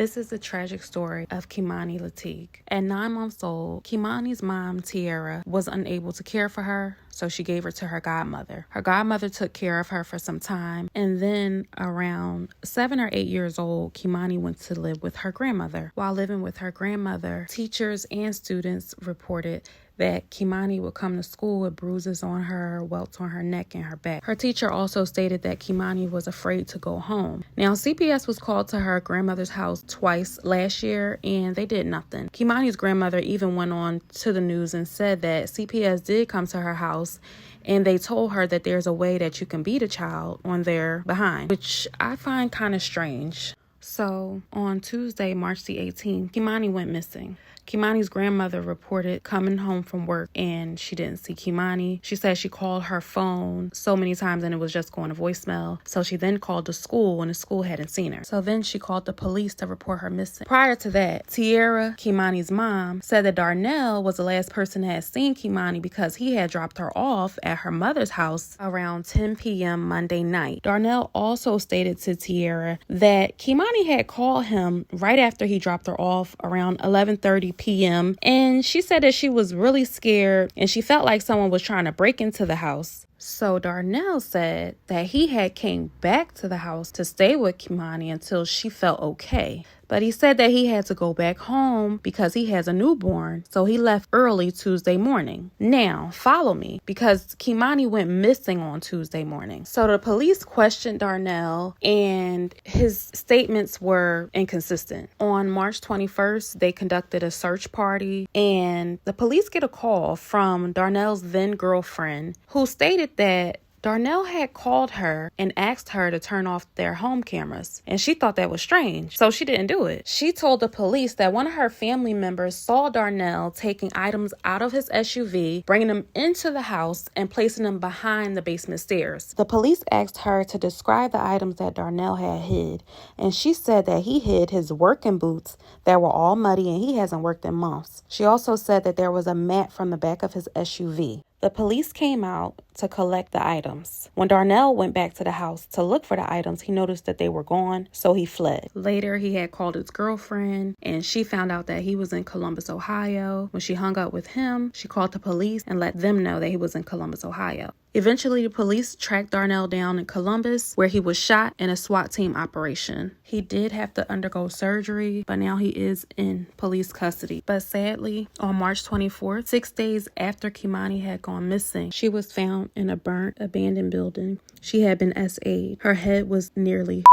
This is the tragic story of Kei'mani Latigue. At 9 months old, Kei'mani's mom, Tiara, was unable to care for her, so she gave her to her godmother. Her godmother took care of her for some time, and then around 7 or 8 years old, Kei'mani went to live with her grandmother. While living with her grandmother, teachers and students reported that Kei'mani would come to school with bruises on her, welts on her neck and her back. Her teacher also stated that Kei'mani was afraid to go home. Now, CPS was called to her grandmother's house twice last year, and they did nothing. Kei'mani's grandmother even went on to the news and said that CPS did come to her house, and they told her that there's a way that you can beat a child on their behind, which I find kind of strange. So, on Tuesday, March the 18th, Kei'mani went missing. Kei'mani's grandmother reported coming home from work and she didn't see Kei'mani. She said she called her phone so many times and it was just going to voicemail. So she then called the school and the school hadn't seen her. So then she called the police to report her missing. Prior to that, Tiara, Kei'mani's mom, said that Darnell was the last person that had seen Kei'mani because he had dropped her off at her mother's house around 10 p.m. Monday night. Darnell also stated to Tiara that Kei'mani had called him right after he dropped her off around 11:30 p.m. and she said that she was really scared and she felt like someone was trying to break into the house. So Darnell said that he had came back to the house to stay with Kei'mani until she felt okay. But he said that he had to go back home because he has a newborn, so he left early Tuesday morning. Now, follow me, because Kei'mani went missing on Tuesday morning. So the police questioned Darnell, and his statements were inconsistent. On March 21st, they conducted a search party, and the police get a call from Darnell's then girlfriend, who stated that Darnell had called her and asked her to turn off their home cameras, and she thought that was strange, so she didn't do it. She told the police that one of her family members saw Darnell taking items out of his SUV, bringing them into the house, and placing them behind the basement stairs. The police asked her to describe the items that Darnell had hid, and she said that he hid his working boots that were all muddy and he hasn't worked in months. She also said that there was a mat from the back of his SUV. The police came out to collect the items. When Darnell went back to the house to look for the items, he noticed that they were gone, so he fled. Later, he had called his girlfriend, and she found out that he was in Columbus, Ohio. When she hung up with him, she called the police and let them know that he was in Columbus, Ohio. Eventually, the police tracked Darnell down in Columbus, where he was shot in a SWAT team operation. He did have to undergo surgery, but now he is in police custody. But sadly, on March 24th, 6 days after Kei'mani had gone missing, she was found in a burnt, abandoned building. She had been SA'd. Her head was nearly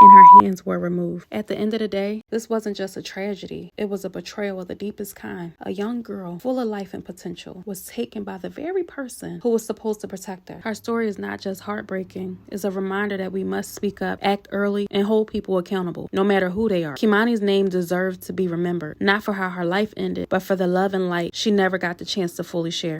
and her hands were removed. At the end of the day, this wasn't just a tragedy. It was a betrayal of the deepest kind. A young girl full of life and potential was taken by the very person who was supposed to protect her. Her story is not just heartbreaking. It's a reminder that we must speak up, act early, and hold people accountable, no matter who they are. Kei'mani's name deserves to be remembered, not for how her life ended, but for the love and light she never got the chance to fully share.